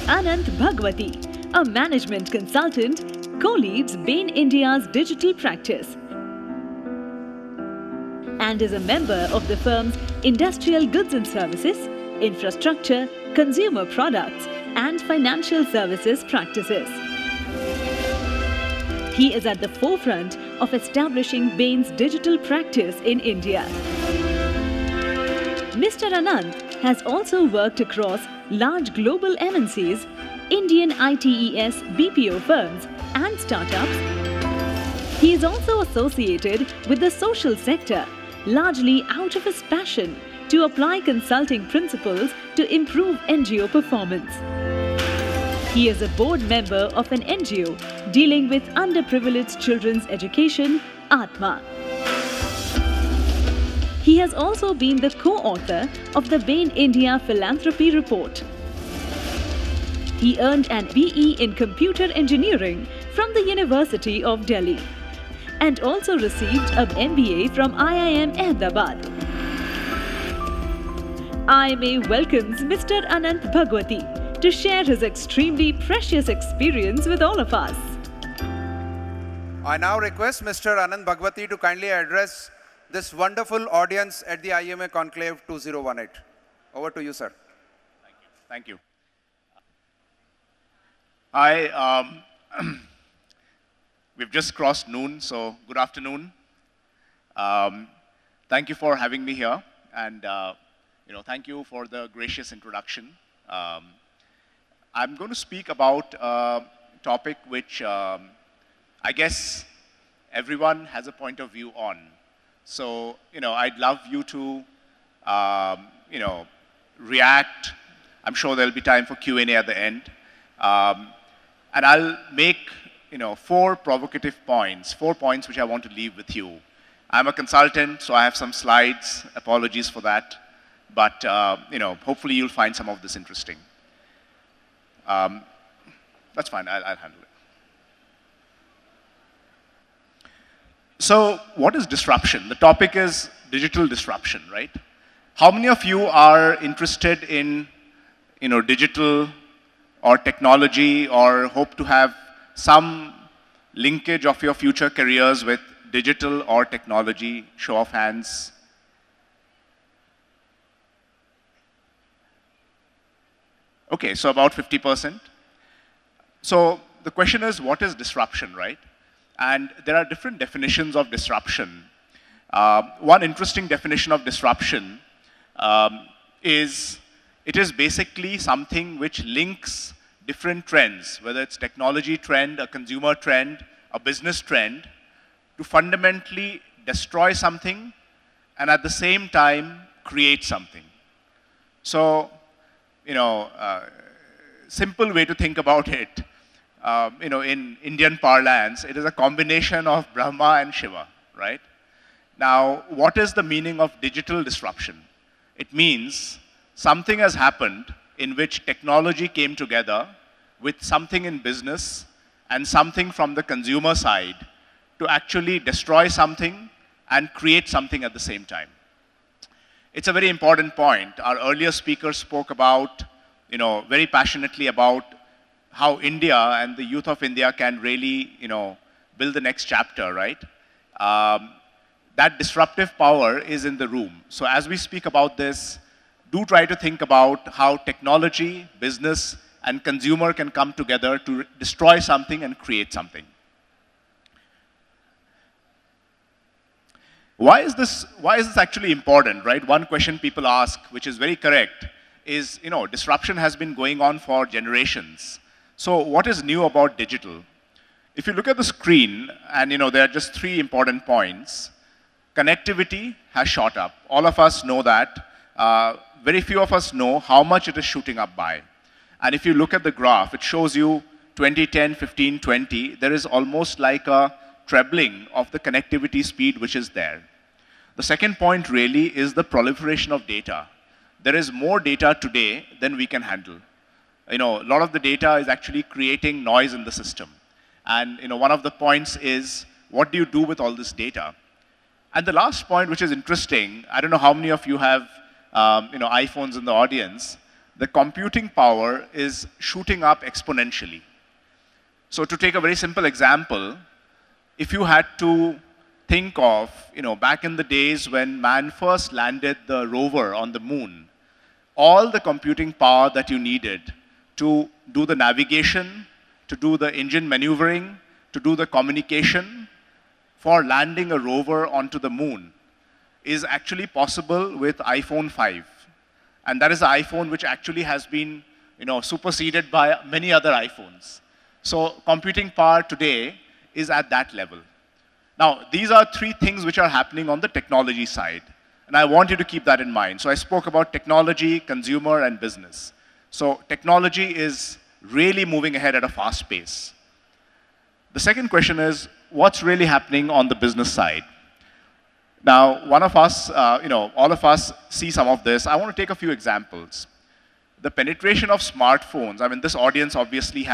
Anant Bhagwati, a management consultant, co-leads Bain India's digital practice and is a member of the firm's industrial goods and services, infrastructure, consumer products and financial services practices. He is at the forefront of establishing Bain's digital practice in India. Mr. Anant has also worked across large global MNCs, Indian ITES BPO firms and startups. He is also associated with the social sector, largely out of his passion to apply consulting principles to improve NGO performance. He is a board member of an NGO dealing with underprivileged children's education, Atma. He has also been the co-author of the Bain India Philanthropy Report. He earned an BE in Computer Engineering from the University of Delhi and also received an MBA from IIM Ahmedabad. IMA welcomes Mr. Anant Bhagwati to share his extremely precious experience with all of us. I now request Mr. Anant Bhagwati to kindly address this wonderful audience at the IMA Conclave 2018. Over to you, sir. Thank you. Hi, we've just crossed noon, so good afternoon. Thank you for having me here, and thank you for the gracious introduction. I'm going to speak about a topic which I guess everyone has a point of view on. So, I'd love you to, react. I'm sure there'll be time for Q&A at the end. And I'll make, 4 provocative points, 4 points which I want to leave with you. I'm a consultant, so I have some slides. Apologies for that. But, hopefully you'll find some of this interesting. That's fine, I'll handle it. So what is disruption? The topic is digital disruption, right? How many of you are interested in, digital or technology or hope to have some linkage of your future careers with digital or technology? Show of hands. Okay, so about 50%. So the question is, what is disruption, right? And there are different definitions of disruption. One interesting definition of disruption is it is basically something which links different trends, whether it's technology trend, a consumer trend, a business trend, to fundamentally destroy something and at the same time create something. So, simple way to think about it, in Indian parlance, it is a combination of Brahma and Shiva, right? Now, what is the meaning of digital disruption? It means something has happened in which technology came together with something in business and something from the consumer side to actually destroy something and create something at the same time. It's a very important point. Our earlier speaker spoke about, very passionately about how India and the youth of India can really, build the next chapter, right? That disruptive power is in the room. So as we speak about this, do try to think about how technology, business, and consumer can come together to destroy something and create something. Why is this actually important, right? One question people ask, which is very correct, is, disruption has been going on for generations. So what is new about digital? If you look at the screen, and there are just 3 important points. Connectivity has shot up. All of us know that. Very few of us know how much it is shooting up by. And if you look at the graph, it shows you 2010, 15, 20, there is almost like a trebling of the connectivity speed which is there. The second point really is the proliferation of data. There is more data today than we can handle. A lot of the data is actually creating noise in the system. And one of the points is, what do you do with all this data? And the last point, which is interesting, I don't know how many of you have iPhones in the audience, the computing power is shooting up exponentially. So to take a very simple example, if you had to think of, back in the days when man first landed the rover on the moon, all the computing power that you needed to do the navigation, to do the engine maneuvering, to do the communication for landing a rover onto the moon is actually possible with iPhone 5. And that is the iPhone which actually has been superseded by many other iPhones. So computing power today is at that level. Now, these are three things which are happening on the technology side. And I want you to keep that in mind. So I spoke about technology, consumer, and business. So technology is really moving ahead at a fast pace. The second question is, what's really happening on the business side? Now, one of us, all of us see some of this. I want to take a few examples. The penetration of smartphones, I mean, this audience obviously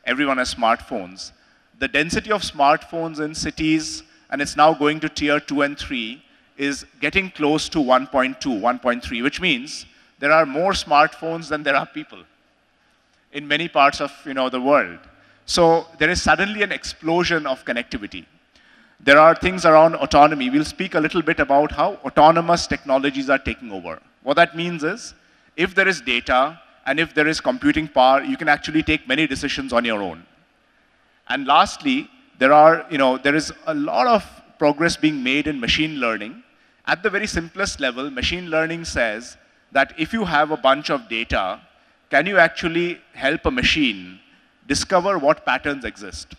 everyone has smartphones. The density of smartphones in cities, and it's now going to tier 2 and 3, is getting close to 1.2, 1.3, which means there are more smartphones than there are people in many parts of the world. So there is suddenly an explosion of connectivity. There are things around autonomy. We'll speak a little bit about how autonomous technologies are taking over. What that means is, if there is data and if there is computing power, you can actually take many decisions on your own. And lastly, there is a lot of progress being made in machine learning. At the very simplest level, machine learning says that if you have a bunch of data, can you actually help a machine discover what patterns exist?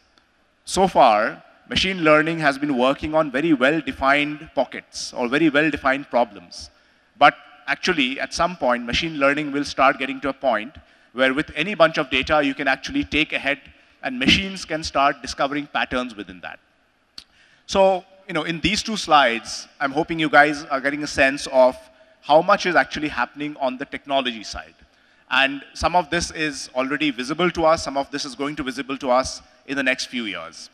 So far, machine learning has been working on very well-defined pockets or very well-defined problems. But actually, at some point, machine learning will start getting to a point where with any bunch of data, you can actually take ahead and machines can start discovering patterns within that. So, in these two slides, I'm hoping you guys are getting a sense of how much is actually happening on the technology side. And some of this is already visible to us, some of this is going to be visible to us in the next few years.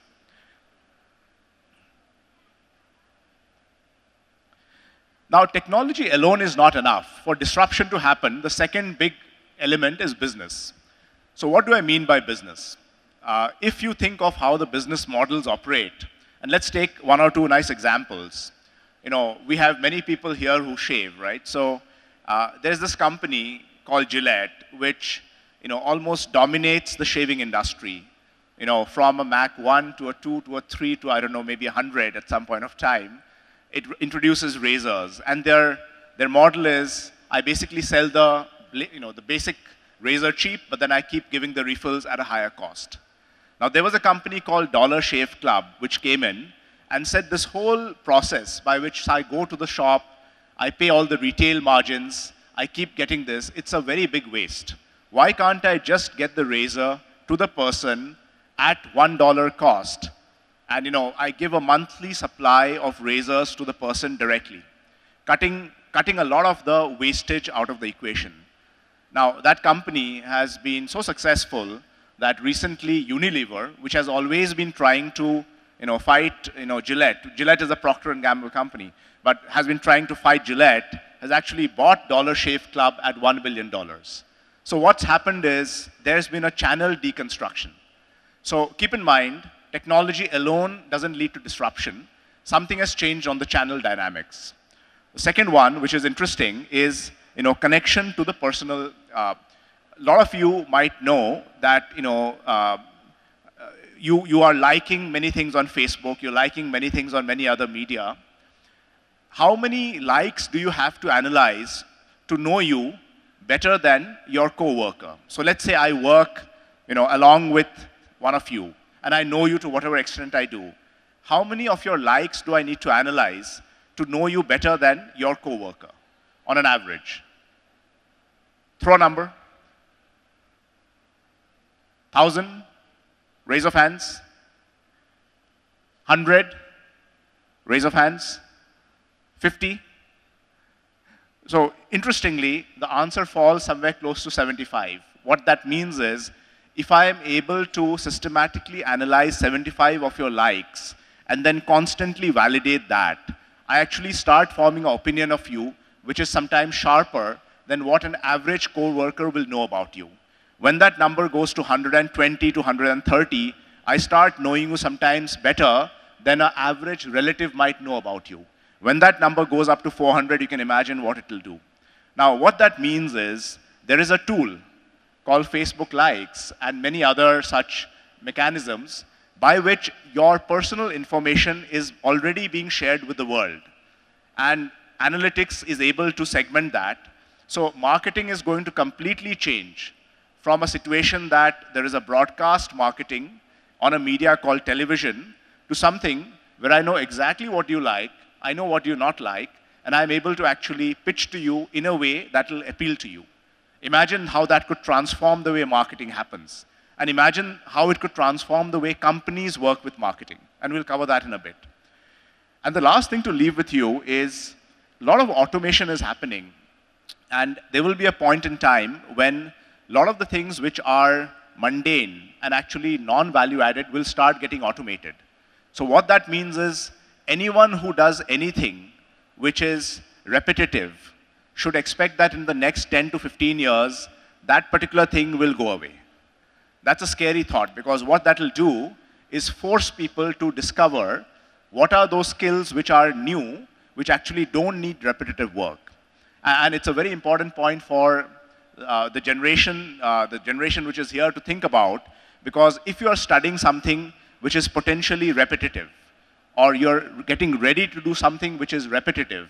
Now, technology alone is not enough. For disruption to happen, the second big element is business. So what do I mean by business? If you think of how the business models operate, and let's take one or two nice examples. We have many people here who shave, right? So there's this company called Gillette, which almost dominates the shaving industry. From a Mac 1 to a 2 to a 3 to, I don't know, maybe 100 at some point of time. It introduces razors, and their model is, I basically sell the basic razor cheap, but then I keep giving the refills at a higher cost. Now, there was a company called Dollar Shave Club, which came in and said this whole process by which I go to the shop, I pay all the retail margins, I keep getting this, it's a very big waste. Why can't I just get the razor to the person at $1 cost? And I give a monthly supply of razors to the person directly, cutting a lot of the wastage out of the equation. Now, that company has been so successful that recently Unilever, which has always been trying to fight Gillette. Gillette is a Procter & Gamble company, but has been trying to fight Gillette, has actually bought Dollar Shave Club at $1 billion. So what's happened is there's been a channel deconstruction. So keep in mind, technology alone doesn't lead to disruption. Something has changed on the channel dynamics. The second one, which is interesting, is connection to the personal. A lot of you might know that you are liking many things on Facebook, you're liking many things on many other media. How many likes do you have to analyze to know you better than your coworker? So let's say I work along with one of you, and I know you to whatever extent I do. How many of your likes do I need to analyze to know you better than your coworker on an average? Throw a number. 1,000? Raise of hands. 100? Raise of hands. 50? So interestingly, the answer falls somewhere close to 75. What that means is, if I am able to systematically analyze 75 of your likes and then constantly validate that, I actually start forming an opinion of you which is sometimes sharper than what an average co-worker will know about you. When that number goes to 120 to 130, I start knowing you sometimes better than an average relative might know about you. When that number goes up to 400, you can imagine what it will do. Now, what that means is there is a tool called Facebook Likes and many other such mechanisms by which your personal information is already being shared with the world. And analytics is able to segment that. So marketing is going to completely change from a situation that there is a broadcast marketing on a media called television to something where I know exactly what you like, I know what you not like, and I'm able to actually pitch to you in a way that will appeal to you. Imagine how that could transform the way marketing happens. And imagine how it could transform the way companies work with marketing. And we'll cover that in a bit. And the last thing to leave with you is a lot of automation is happening. And there will be a point in time when a lot of the things which are mundane and actually non-value added will start getting automated. So what that means is anyone who does anything which is repetitive should expect that in the next 10 to 15 years, that particular thing will go away. That's a scary thought, because what that will do is force people to discover what are those skills which are new, which actually don't need repetitive work. And it's a very important point for the generation which is here to think about, because if you are studying something which is potentially repetitive, or you're getting ready to do something which is repetitive,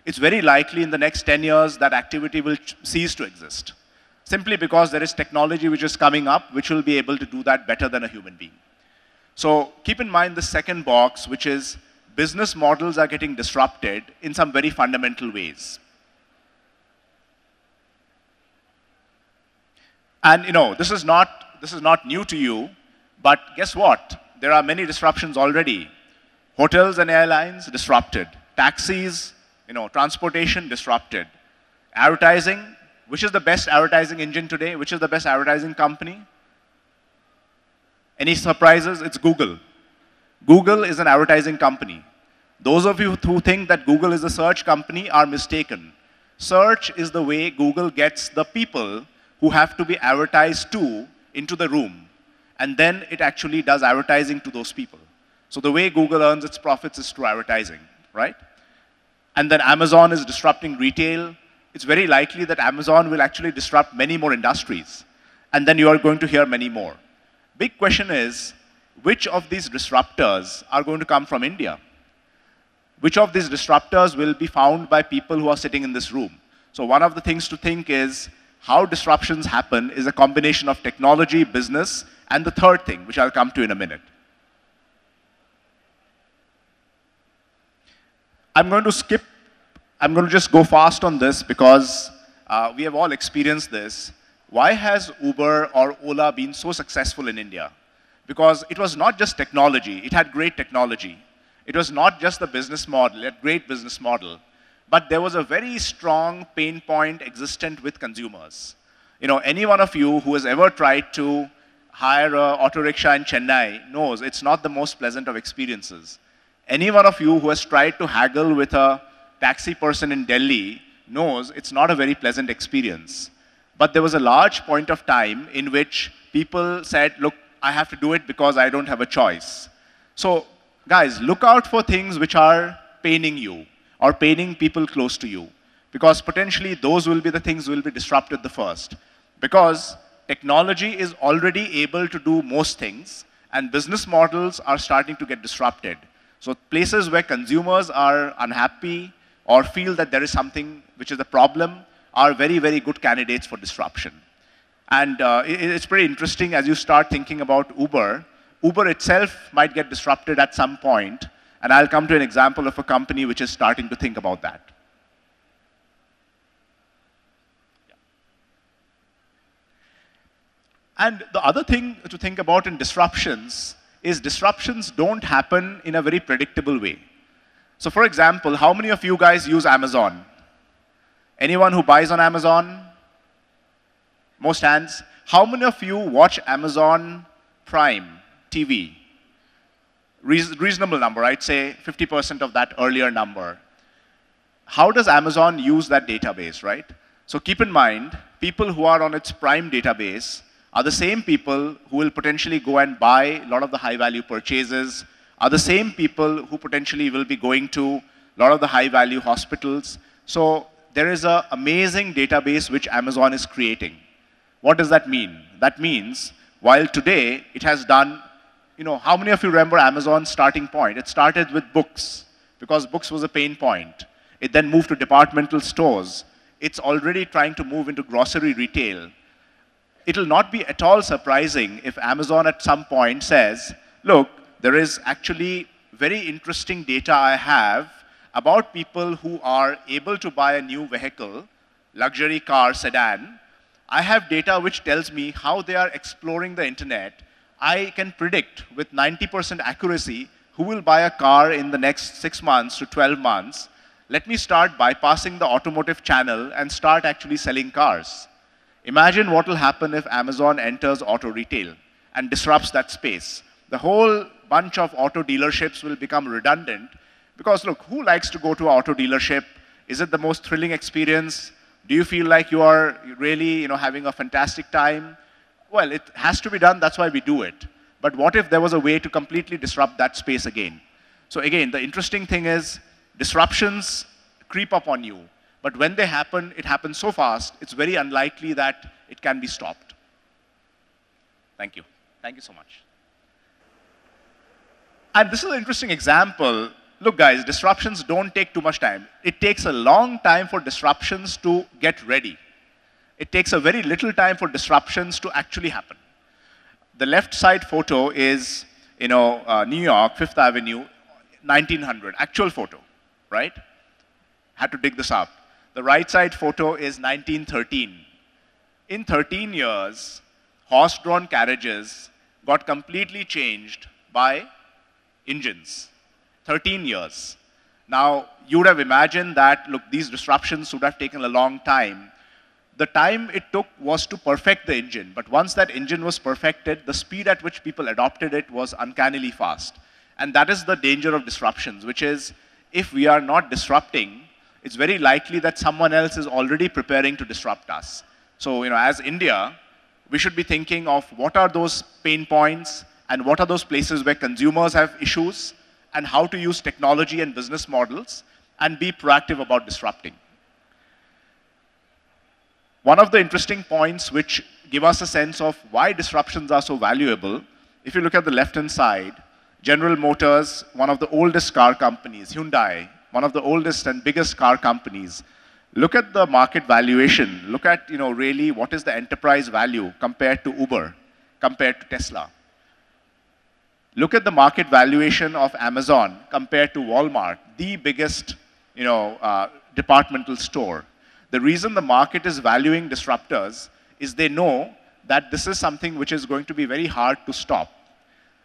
it's very likely in the next 10 years that activity will cease to exist. Simply because there is technology which is coming up which will be able to do that better than a human being. So keep in mind the second box, which is business models are getting disrupted in some very fundamental ways. And this is not new to you, but guess what? There are many disruptions already. Hotels and airlines disrupted. Taxis, transportation disrupted. Advertising, which is the best advertising engine today? Which is the best advertising company? Any surprises? It's Google. Google is an advertising company. Those of you who think that Google is a search company are mistaken. Search is the way Google gets the people who have to be advertised to into the room. And then it actually does advertising to those people. So the way Google earns its profits is through advertising, right? And then Amazon is disrupting retail. It's very likely that Amazon will actually disrupt many more industries. And then you are going to hear many more. Big question is, which of these disruptors are going to come from India? Which of these disruptors will be found by people who are sitting in this room? So one of the things to think is, how disruptions happen is a combination of technology, business, and the third thing, which I'll come to in a minute. I'm going to just go fast on this because we have all experienced this. Why has Uber or Ola been so successful in India? Because it was not just technology, it had great technology. It was not just the business model, it had great business model. But there was a very strong pain point existent with consumers. Any one of you who has ever tried to hire an auto rickshaw in Chennai knows it's not the most pleasant of experiences. Any one of you who has tried to haggle with a taxi person in Delhi knows it's not a very pleasant experience. But there was a large point of time in which people said, look, I have to do it because I don't have a choice. So, guys, look out for things which are paining you or paining people close to you, because potentially those will be the things will be disrupted the first. Because technology is already able to do most things, and business models are starting to get disrupted. So places where consumers are unhappy or feel that there is something which is a problem are very, very good candidates for disruption. And it's pretty interesting as you start thinking about Uber. Uber itself might get disrupted at some point, and I'll come to an example of a company which is starting to think about that. And the other thing to think about in disruptions is disruptions don't happen in a very predictable way. So for example, how many of you guys use Amazon? Anyone who buys on Amazon? Most hands. How many of you watch Amazon Prime TV? Reasonable number, I'd say 50% of that earlier number. How does Amazon use that database, right? So keep in mind, people who are on its prime database are the same people who will potentially go and buy a lot of the high-value purchases, are the same people who potentially will be going to a lot of the high-value hospitals. So there is an amazing database which Amazon is creating. What does that mean? That means, while today it has done, how many of you remember Amazon's starting point? It started with books, because books was a pain point. It then moved to departmental stores. It's already trying to move into grocery retail. It'll not be at all surprising if Amazon at some point says, look, there is actually very interesting data I have about people who are able to buy a new vehicle, luxury car, sedan. I have data which tells me how they are exploring the internet. I can predict with 90% accuracy who will buy a car in the next 6 months to 12 months. Let me start bypassing the automotive channel and start actually selling cars. Imagine what will happen if Amazon enters auto retail and disrupts that space. The whole bunch of auto dealerships will become redundant because, look, who likes to go to an auto dealership? Is it the most thrilling experience? Do you feel like you are really having a fantastic time? Well, it has to be done. That's why we do it. But what if there was a way to completely disrupt that space again? So again, the interesting thing is disruptions creep up on you. But when they happen, it happens so fast, it's very unlikely that it can be stopped. Thank you. Thank you so much. And this is an interesting example. Look, guys, disruptions don't take too much time. It takes a long time for disruptions to get ready. It takes a very little time for disruptions to actually happen. The left side photo is, New York, Fifth Avenue, 1900, actual photo, right? Had to dig this up. The right side photo is 1913. In 13 years, horse-drawn carriages got completely changed by engines. 13 years. Now, you would have imagined that, look, these disruptions would have taken a long time. The time it took was to perfect the engine. But once that engine was perfected, the speed at which people adopted it was uncannily fast. And that is the danger of disruptions, which is if we are not disrupting, it's very likely that someone else is already preparing to disrupt us. So, as India, we should be thinking of what are those pain points and what are those places where consumers have issues and how to use technology and business models and be proactive about disrupting. One of the interesting points which give us a sense of why disruptions are so valuable, if you look at the left-hand side, General Motors, one of the oldest car companies, Hyundai, one of the oldest and biggest car companies. Look at the market valuation. Look at, really what is the enterprise value compared to Uber, compared to Tesla. Look at the market valuation of Amazon compared to Walmart, the biggest, departmental store. The reason the market is valuing disruptors is they know that this is something which is going to be very hard to stop.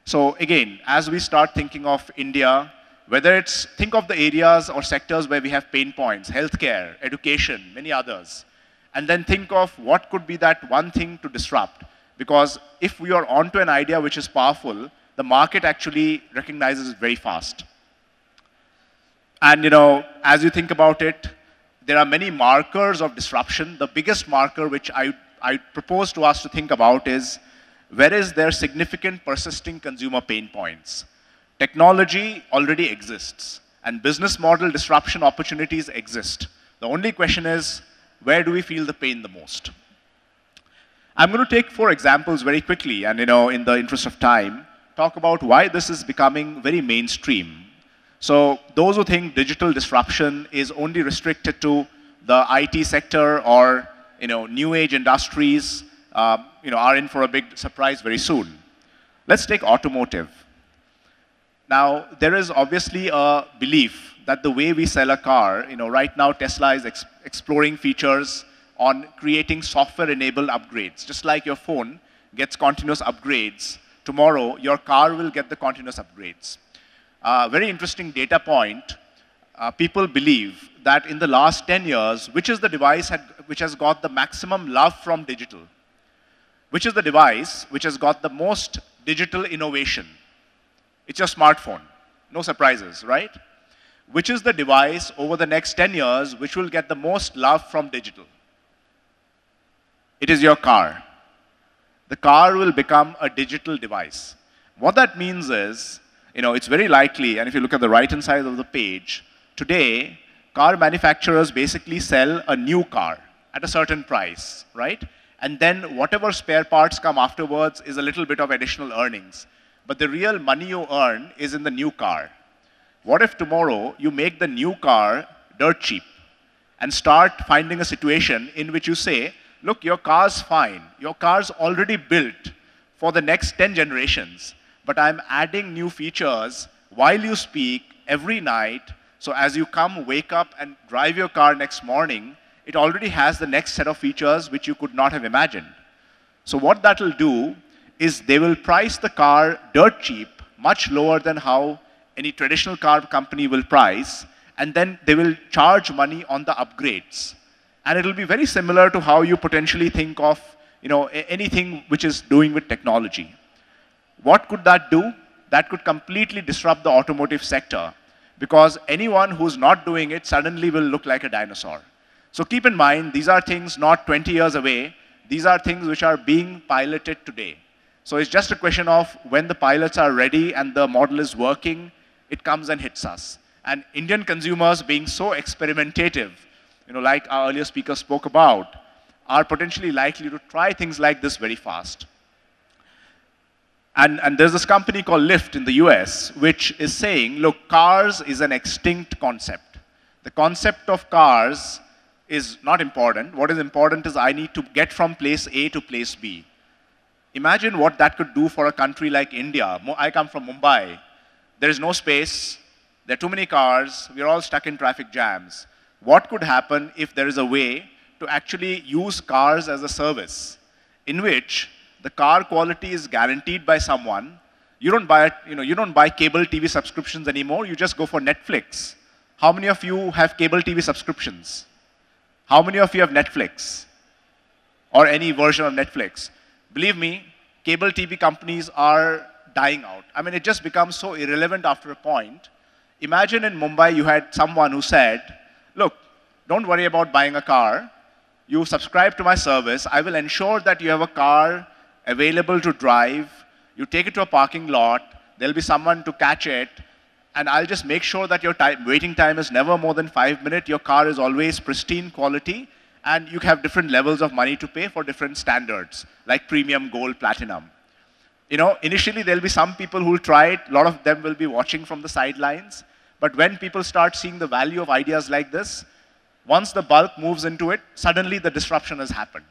So again, as we start thinking of India, whether it's, think of the areas or sectors where we have pain points, healthcare, education, many others, and then think of what could be that one thing to disrupt. Because if we are onto an idea which is powerful, the market actually recognizes it very fast. And as you think about it, there are many markers of disruption. The biggest marker which I propose to us to think about is, where is there significant persisting consumer pain points? Technology already exists, and business model disruption opportunities exist. The only question is, where do we feel the pain the most? I'm going to take 4 examples very quickly, and in the interest of time, talk about why this is becoming very mainstream. So those who think digital disruption is only restricted to the IT sector or new age industries, are in for a big surprise very soon. Let's take automotive. Now, there is obviously a belief that the way we sell a car, right now Tesla is exploring features on creating software-enabled upgrades. Just like your phone gets continuous upgrades, tomorrow your car will get the continuous upgrades. Very interesting data point. People believe that in the last 10 years, which is the device which has got the maximum love from digital? Which is the device which has got the most digital innovation? It's your smartphone. No surprises, right? Which is the device over the next 10 years which will get the most love from digital? it is your car. The car will become a digital device. What that means is, it's very likely, and if you look at the right-hand side of the page, today, car manufacturers basically sell a new car at a certain price, right? And then whatever spare parts come afterwards is a little bit of additional earnings. But the real money you earn is in the new car. What if tomorrow you make the new car dirt cheap and start finding a situation in which you say, look, your car's fine. Your car's already built for the next 10 generations, but I'm adding new features while you speak every night. So as you come, wake up, and drive your car next morning, it already has the next set of features which you could not have imagined. So what that will do is they will price the car dirt cheap, much lower than how any traditional car company will price, and then they will charge money on the upgrades. And it will be very similar to how you potentially think of anything which is doing with technology. What could that do? That could completely disrupt the automotive sector, because anyone who's not doing it suddenly will look like a dinosaur. So keep in mind, these are things not 20 years away. These are things which are being piloted today. So it's just a question of when the pilots are ready and the model is working, it comes and hits us. And Indian consumers being so experimentative, like our earlier speaker spoke about, are potentially likely to try things like this very fast. And there's this company called Lyft in the US, which is saying, look, cars is an extinct concept. The concept of cars is not important. What is important is I need to get from place A to place B. Imagine what that could do for a country like India. I come from Mumbai. There is no space. There are too many cars. We're all stuck in traffic jams. What could happen if there is a way to actually use cars as a service in which the car quality is guaranteed by someone? You don't buy cable TV subscriptions anymore. You just go for Netflix. How many of you have cable TV subscriptions? How many of you have Netflix or any version of Netflix? Believe me, cable TV companies are dying out. I mean, it just becomes so irrelevant after a point. Imagine in Mumbai you had someone who said, look, don't worry about buying a car. You subscribe to my service. I will ensure that you have a car available to drive. You take it to a parking lot. There'll be someone to catch it. And I'll just make sure that your waiting time is never more than 5 minutes. Your car is always pristine quality. And you have different levels of money to pay for different standards, like premium, gold, platinum. Initially there'll be some people who will try it. A lot of them will be watching from the sidelines. But when people start seeing the value of ideas like this, once the bulk moves into it, suddenly the disruption has happened.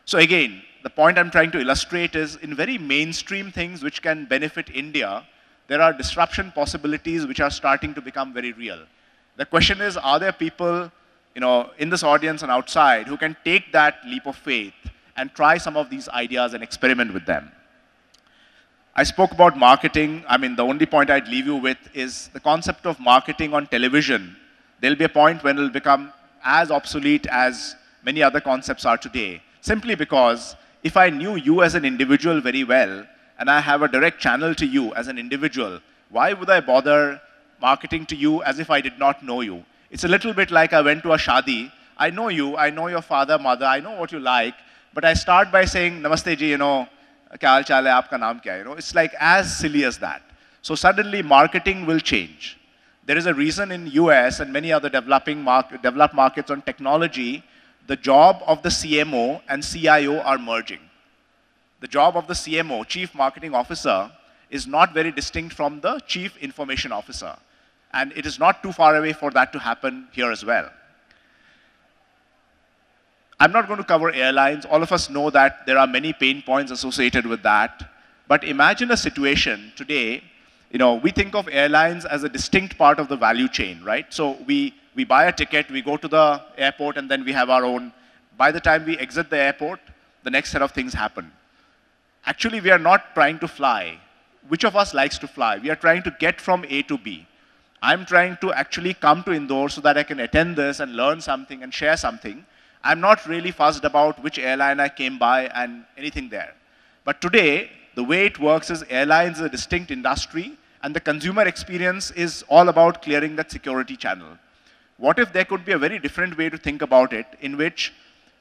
So again, the point I'm trying to illustrate is in very mainstream things which can benefit India, there are disruption possibilities which are starting to become very real. The question is, are there people in this audience and outside who can take that leap of faith and try some of these ideas and experiment with them? I spoke about marketing. I mean, the only point I'd leave you with is the concept of marketing on television. There'll be a point when it'll become as obsolete as many other concepts are today, simply because if I knew you as an individual very well, and I have a direct channel to you as an individual, why would I bother marketing to you as if I did not know you? It's a little bit like I went to a shadi. I know you, I know your father, mother, I know what you like, but I start by saying, Namaste ji, kya haal chal hai, aapka naam kya hai? It's like as silly as that. So suddenly marketing will change. There is a reason in US and many other developed markets on technology, the job of the CMO and CIO are merging. The job of the CMO, Chief Marketing Officer, is not very distinct from the Chief Information Officer. And it is not too far away for that to happen here as well. I'm not going to cover airlines. All of us know that there are many pain points associated with that. But imagine a situation today, we think of airlines as a distinct part of the value chain, right? So we buy a ticket, we go to the airport, and then we have our own. By the time we exit the airport, the next set of things happen. Actually, we are not trying to fly. Which of us likes to fly? We are trying to get from A to B. I'm trying to actually come to Indore so that I can attend this and learn something and share something. I'm not really fussed about which airline I came by and anything there. But today, the way it works is airlines is a distinct industry, and the consumer experience is all about clearing that security channel. What if there could be a very different way to think about it, in which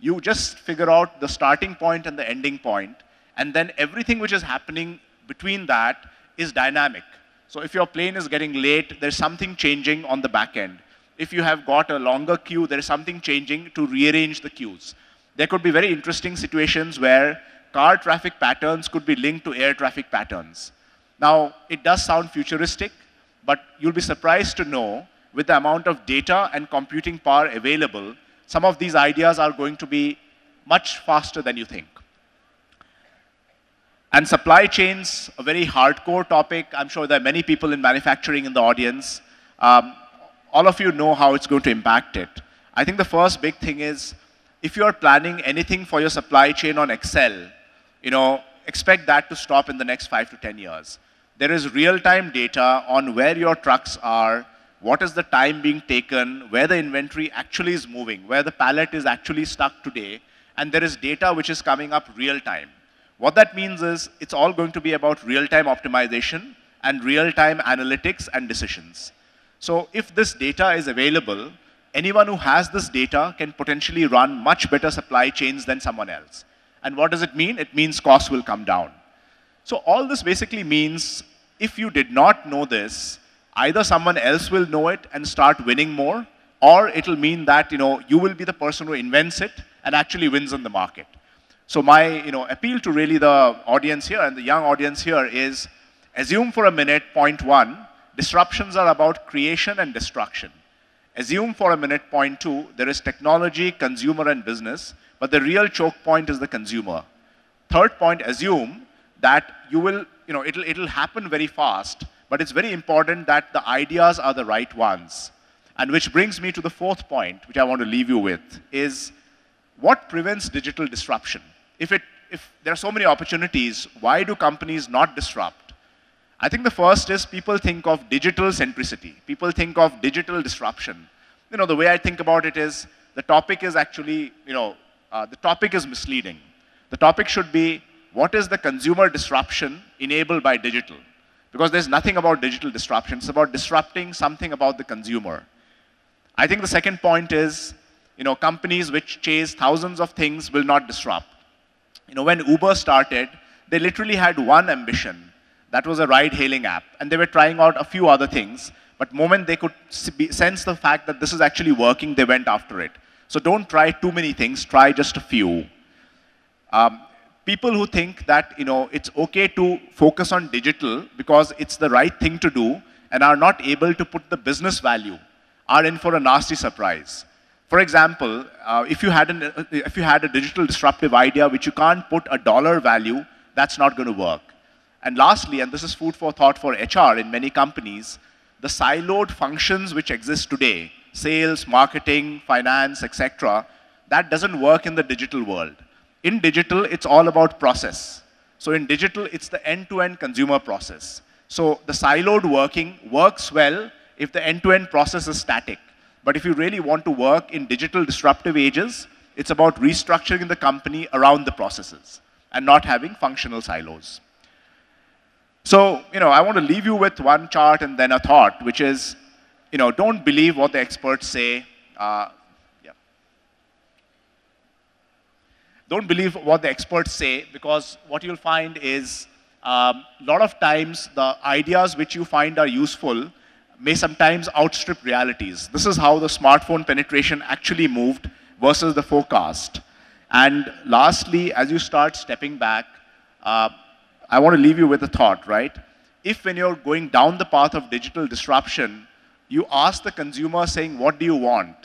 You just figure out the starting point and the ending point, and then everything which is happening between that is dynamic. So if your plane is getting late, there's something changing on the back end. If you have got a longer queue, there is something changing to rearrange the queues. There could be very interesting situations where car traffic patterns could be linked to air traffic patterns. Now, it does sound futuristic, but you'll be surprised to know, with the amount of data and computing power available, some of these ideas are going to be much faster than you think. And supply chains, a very hardcore topic. I'm sure there are many people in manufacturing in the audience. All of you know how it's going to impact it. I think the first big thing is, if you are planning anything for your supply chain on Excel, expect that to stop in the next 5 to 10 years. There is real-time data on where your trucks are, what is the time being taken, where the inventory actually is moving, where the pallet is actually stuck today, and there is data which is coming up real-time. What that means is, it's all going to be about real-time optimization and real-time analytics and decisions. So if this data is available, anyone who has this data can potentially run much better supply chains than someone else. And what does it mean? It means costs will come down. So all this basically means, if you did not know this, either someone else will know it and start winning more, or it'll mean that you will be the person who invents it and actually wins in the market. So my appeal to really the audience here and the young audience here is, assume for a minute, point one, disruptions are about creation and destruction. Assume for a minute, point two, there is technology, consumer, and business, but the real choke point is the consumer. Third point, assume that it'll happen very fast, but it's very important that the ideas are the right ones. And which brings me to the fourth point, which I want to leave you with, is what prevents digital disruption? If there are so many opportunities, why do companies not disrupt? I think the first is people think of digital centricity. People think of digital disruption. The way I think about it is, the topic is actually, the topic is misleading. The topic should be, what is the consumer disruption enabled by digital? Because there's nothing about digital disruption. It's about disrupting something about the consumer. I think the second point is, companies which chase thousands of things will not disrupt. When Uber started, they literally had one ambition. That was a ride-hailing app. And they were trying out a few other things. But the moment they could sense the fact that this is actually working, they went after it. So don't try too many things. Try just a few. People who think that it's okay to focus on digital because it's the right thing to do and are not able to put the business value are in for a nasty surprise. For example, if you had a digital disruptive idea which you can't put a dollar value, that's not going to work. And lastly, and this is food for thought for HR in many companies, the siloed functions which exist today, sales, marketing, finance, etc., that doesn't work in the digital world. In digital, it's all about process. So in digital, it's the end-to-end consumer process. So the siloed working works well if the end-to-end process is static. But if you really want to work in digital disruptive ages, it's about restructuring the company around the processes and not having functional silos. So, I want to leave you with one chart and then a thought, which is, don't believe what the experts say. Don't believe what the experts say, because what you'll find is a lot of times the ideas which you find are useful may sometimes outstrip realities. This is how the smartphone penetration actually moved versus the forecast. And lastly, as you start stepping back, I want to leave you with a thought, right? If when you're going down the path of digital disruption, you ask the consumer saying, what do you want?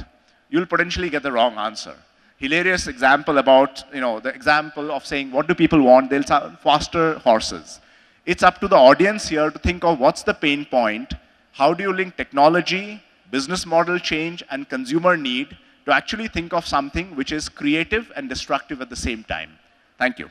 You'll potentially get the wrong answer. Hilarious example about, the example of saying, what do people want? They'll say faster horses. It's up to the audience here to think of what's the pain point, how do you link technology, business model change, and consumer need to actually think of something which is creative and destructive at the same time. Thank you.